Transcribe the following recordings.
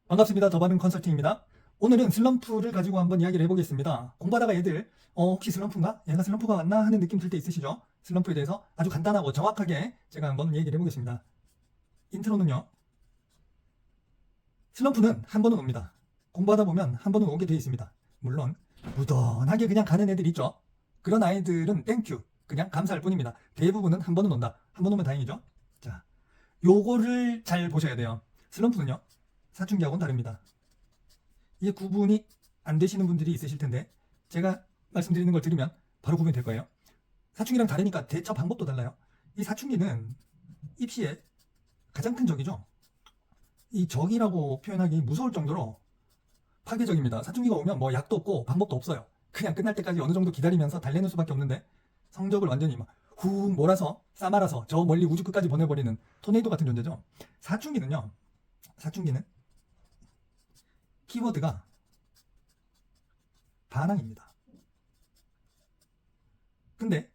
반갑습니다. 더바른 컨설팅입니다. 오늘은 슬럼프를 가지고 한번 이야기를 해보겠습니다. 공부하다가 얘들 혹시 슬럼프인가? 얘가 슬럼프가 왔나? 하는 느낌 들 때 있으시죠? 슬럼프에 대해서 아주 간단하고 정확하게 제가 한번 얘기를 해보겠습니다. 인트로는요. 슬럼프는 한 번은 옵니다. 공부하다 보면 한 번은 오게 되어 있습니다. 물론 무던하게 그냥 가는 애들 있죠. 그런 아이들은 땡큐 그냥 감사할 뿐입니다. 대부분은 한 번은 온다. 한 번 오면 다행이죠. 자, 요거를 잘 보셔야 돼요. 슬럼프는요. 사춘기하고는 다릅니다. 이게 구분이 안 되시는 분들이 있으실 텐데 제가 말씀드리는 걸 들으면 바로 구분이 될 거예요. 사춘기랑 다르니까 대처 방법도 달라요. 이 사춘기는 입시에 가장 큰 적이죠. 이 적이라고 표현하기 무서울 정도로 파괴적입니다. 사춘기가 오면 뭐 약도 없고 방법도 없어요. 그냥 끝날 때까지 어느 정도 기다리면서 달래는 수밖에 없는데 성적을 완전히 막 훅 몰아서 싸말아서 저 멀리 우주 끝까지 보내버리는 토네이도 같은 존재죠. 사춘기는 키워드가 반항입니다. 근데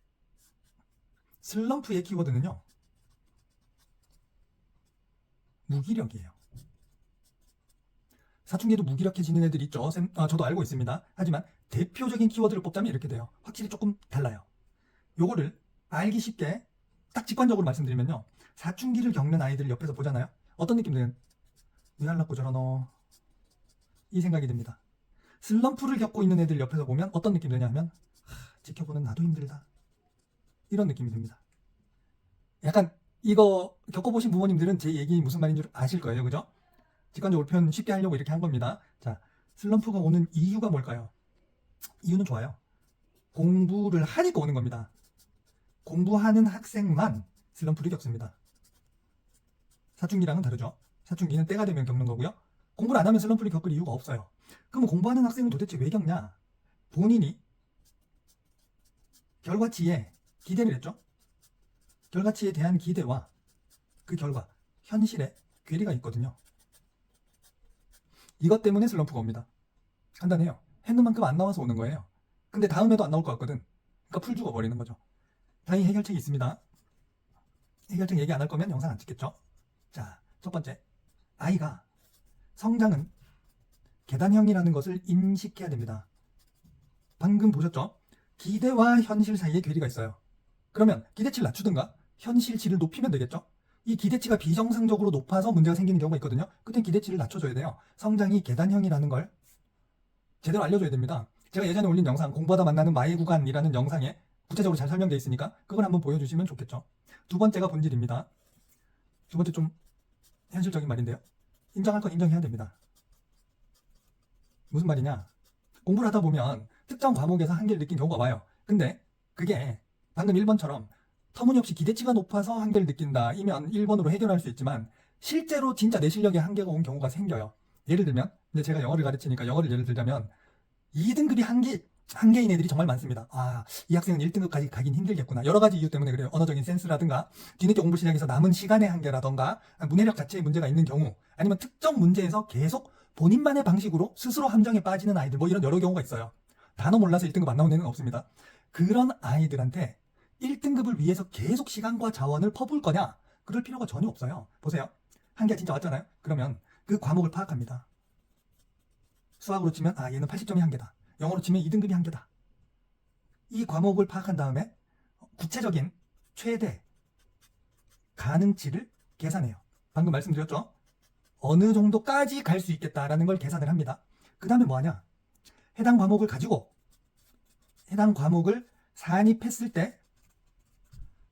슬럼프의 키워드는요. 무기력이에요. 사춘기에도 무기력해지는 애들 있죠. 저도 알고 있습니다. 하지만 대표적인 키워드를 뽑자면 이렇게 돼요. 확실히 조금 달라요. 요거를 알기 쉽게 딱 직관적으로 말씀드리면요. 사춘기를 겪는 아이들을 옆에서 보잖아요. 어떤 느낌 드는? 왜 할라고 저러노? 이 생각이 듭니다. 슬럼프를 겪고 있는 애들 옆에서 보면 어떤 느낌 드냐면 지켜보는 나도 힘들다. 이런 느낌이 듭니다. 약간 이거 겪어보신 부모님들은 제 얘기 무슨 말인 줄 아실 거예요. 그죠? 직관적으로 표현 쉽게 하려고 이렇게 한 겁니다. 자, 슬럼프가 오는 이유가 뭘까요? 이유는 좋아요. 공부를 하니까 오는 겁니다. 공부하는 학생만 슬럼프를 겪습니다. 사춘기랑은 다르죠. 사춘기는 때가 되면 겪는 거고요. 공부를 안 하면 슬럼프를 겪을 이유가 없어요. 그럼 공부하는 학생은 도대체 왜 겪냐? 본인이 결과치에 기대를 했죠. 결과치에 대한 기대와 그 결과, 현실에 괴리가 있거든요. 이것 때문에 슬럼프가 옵니다. 간단해요. 했는 만큼 안 나와서 오는 거예요. 근데 다음에도 안 나올 것 같거든. 그러니까 풀 죽어버리는 거죠. 다행히 해결책이 있습니다. 해결책 얘기 안 할 거면 영상 안 찍겠죠. 자, 첫 번째. 아이가 성장은 계단형이라는 것을 인식해야 됩니다. 방금 보셨죠? 기대와 현실 사이에 괴리가 있어요. 그러면 기대치를 낮추든가 현실치를 높이면 되겠죠? 이 기대치가 비정상적으로 높아서 문제가 생기는 경우가 있거든요. 그땐 기대치를 낮춰줘야 돼요. 성장이 계단형이라는 걸 제대로 알려줘야 됩니다. 제가 예전에 올린 영상 공부하다 만나는 마의 구간이라는 영상에 구체적으로 잘 설명되어 있으니까 그걸 한번 보여주시면 좋겠죠. 두 번째가 본질입니다. 두 번째 좀 현실적인 말인데요. 인정할 건 인정해야 됩니다. 무슨 말이냐? 공부를 하다 보면 특정 과목에서 한계를 느낀 경우가 와요. 근데 그게 방금 1번처럼 터무니없이 기대치가 높아서 한계를 느낀다 이면 1번으로 해결할 수 있지만 실제로 진짜 내 실력에 한계가 온 경우가 생겨요. 예를 들면 이제 제가 영어를 가르치니까 영어를 예를 들자면 2등급이 한계인 애들이 정말 많습니다. 아, 이 학생은 1등급까지 가긴 힘들겠구나. 여러 가지 이유 때문에 그래요. 언어적인 센스라든가 뒤늦게 공부 시작해서 남은 시간의 한계라든가 문해력 자체에 문제가 있는 경우 아니면 특정 문제에서 계속 본인만의 방식으로 스스로 함정에 빠지는 아이들 뭐 이런 여러 경우가 있어요. 단어 몰라서 1등급 안 나오는 애는 없습니다. 그런 아이들한테 1등급을 위해서 계속 시간과 자원을 퍼부을 거냐? 그럴 필요가 전혀 없어요. 보세요. 한계가 진짜 왔잖아요. 그러면 그 과목을 파악합니다. 수학으로 치면 아 얘는 80점이 한계다. 영어로 치면 2등급이 한계다. 이 과목을 파악한 다음에 구체적인 최대 가능치를 계산해요. 방금 말씀드렸죠? 어느 정도까지 갈 수 있겠다라는 걸 계산을 합니다. 그 다음에 뭐하냐? 해당 과목을 가지고 해당 과목을 산입했을 때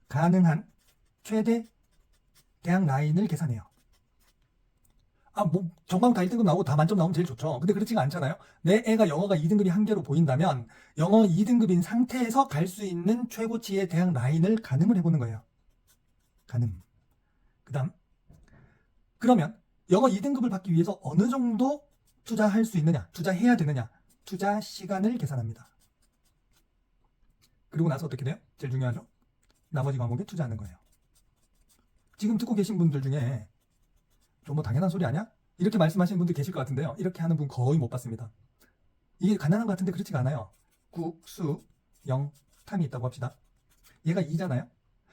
가능한 최대 대학 라인을 계산해요. 아, 뭐 전과목 다 1등급 나오고 다 만점 나오면 제일 좋죠. 근데 그렇지가 않잖아요. 내 애가 영어가 2등급이 한계로 보인다면 영어 2등급인 상태에서 갈 수 있는 최고치의 대학 라인을 가늠을 해보는 거예요. 가늠. 그 다음 그러면 영어 2등급을 받기 위해서 어느 정도 투자할 수 있느냐, 투자해야 되느냐, 투자 시간을 계산합니다. 그리고 나서 어떻게 돼요? 제일 중요하죠. 나머지 과목에 투자하는 거예요. 지금 듣고 계신 분들 중에 좀 뭐 당연한 소리 아니야? 이렇게 말씀하시는 분들 계실 것 같은데요. 이렇게 하는 분 거의 못 봤습니다. 이게 가난한 것 같은데 그렇지가 않아요. 국, 수, 영, 탐이 있다고 합시다. 얘가 2잖아요.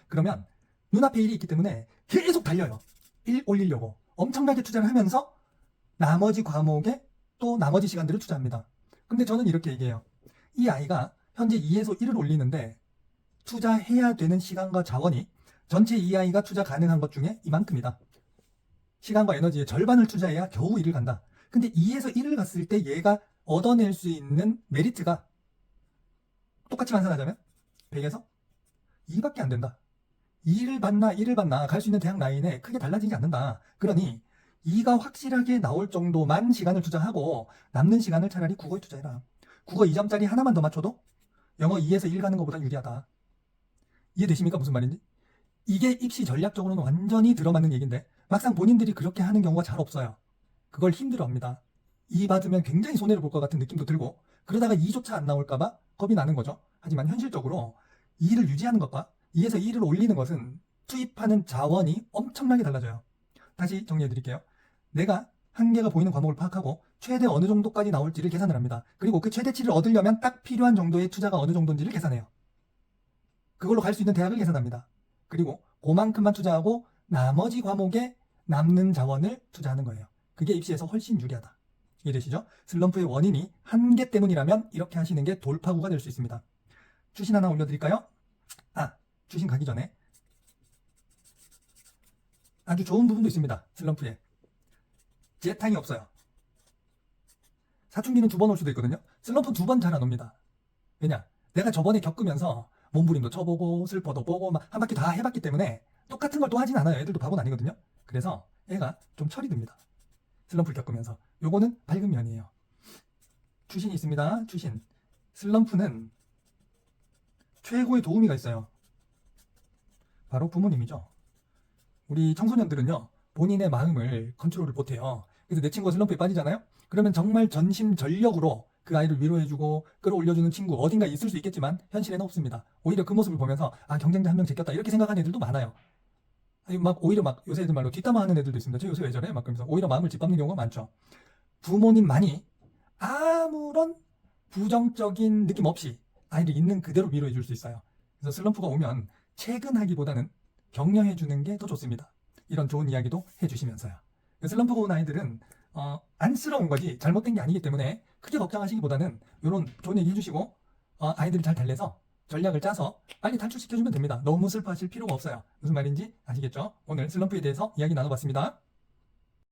그러면 눈앞에 1이 있기 때문에 계속 달려요. 1 올리려고. 엄청나게 투자를 하면서 나머지 과목에 또 나머지 시간들을 투자합니다. 근데 저는 이렇게 얘기해요. 이 아이가 현재 2에서 1을 올리는데 투자해야 되는 시간과 자원이 전체 이 아이가 투자 가능한 것 중에 이만큼이다. 시간과 에너지의 절반을 투자해야 겨우 1을 간다. 근데 2에서 1을 갔을 때 얘가 얻어낼 수 있는 메리트가 똑같이 환산하자면 100에서 2밖에 안 된다. 2를 받나 1을 받나 갈 수 있는 대학 라인에 크게 달라지지 않는다. 그러니 2가 확실하게 나올 정도만 시간을 투자하고 남는 시간을 차라리 국어에 투자해라. 국어 2점짜리 하나만 더 맞춰도 영어 2에서 1 가는 것보다 유리하다. 이해되십니까? 무슨 말인지? 이게 입시 전략적으로는 완전히 들어맞는 얘기인데 막상 본인들이 그렇게 하는 경우가 잘 없어요. 그걸 힘들어합니다. 2 받으면 굉장히 손해를 볼 것 같은 느낌도 들고 그러다가 2조차 안 나올까봐 겁이 나는 거죠. 하지만 현실적으로 2를 유지하는 것과 2에서 1을 올리는 것은 투입하는 자원이 엄청나게 달라져요. 다시 정리해 드릴게요. 내가 한계가 보이는 과목을 파악하고 최대 어느 정도까지 나올지를 계산을 합니다. 그리고 그 최대치를 얻으려면 딱 필요한 정도의 투자가 어느 정도인지를 계산해요. 그걸로 갈 수 있는 대학을 계산합니다. 그리고 그만큼만 투자하고 나머지 과목에 남는 자원을 투자하는 거예요. 그게 입시에서 훨씬 유리하다. 이해되시죠? 슬럼프의 원인이 한계 때문이라면 이렇게 하시는 게 돌파구가 될 수 있습니다. 추신 하나 올려드릴까요? 추신 가기 전에 아주 좋은 부분도 있습니다. 슬럼프에 재탕이 없어요. 사춘기는 2번 올 수도 있거든요. 슬럼프는 2번 잘 안 옵니다. 왜냐? 내가 저번에 겪으면서 몸부림도 쳐보고 슬퍼도 보고 막 한 바퀴 다 해봤기 때문에 똑같은 걸 또 하진 않아요. 애들도 바보는 아니거든요. 그래서 애가 좀 철이 듭니다. 슬럼프를 겪으면서. 요거는 밝은 면이에요. 추신이 있습니다. 추신. 슬럼프는 최고의 도우미가 있어요. 바로 부모님이죠. 우리 청소년들은요, 본인의 마음을 컨트롤을 못해요. 그래서 내 친구가 슬럼프에 빠지잖아요? 그러면 정말 전심전력으로 그 아이를 위로해주고 끌어올려주는 친구 어딘가 있을 수 있겠지만 현실에는 없습니다. 오히려 그 모습을 보면서 경쟁자 한 명 제꼈다 이렇게 생각하는 애들도 많아요. 아니, 오히려 요새 애들 말로 뒷담화하는 애들도 있습니다. 저 요새 왜 저래? 막 그러면서 오히려 마음을 짓밟는 경우가 많죠. 부모님만이 아무런 부정적인 느낌 없이 아이를 있는 그대로 위로해줄 수 있어요. 그래서 슬럼프가 오면 채근하기보다는 격려해주는 게 더 좋습니다. 이런 좋은 이야기도 해주시면서요. 슬럼프가 온 아이들은 안쓰러운 거지 잘못된 게 아니기 때문에 크게 걱정하시기보다는 이런 좋은 얘기 해주시고 아이들을 잘 달래서 전략을 짜서 빨리 탈출시켜주면 됩니다. 너무 슬퍼하실 필요가 없어요. 무슨 말인지 아시겠죠? 오늘 슬럼프에 대해서 이야기 나눠봤습니다.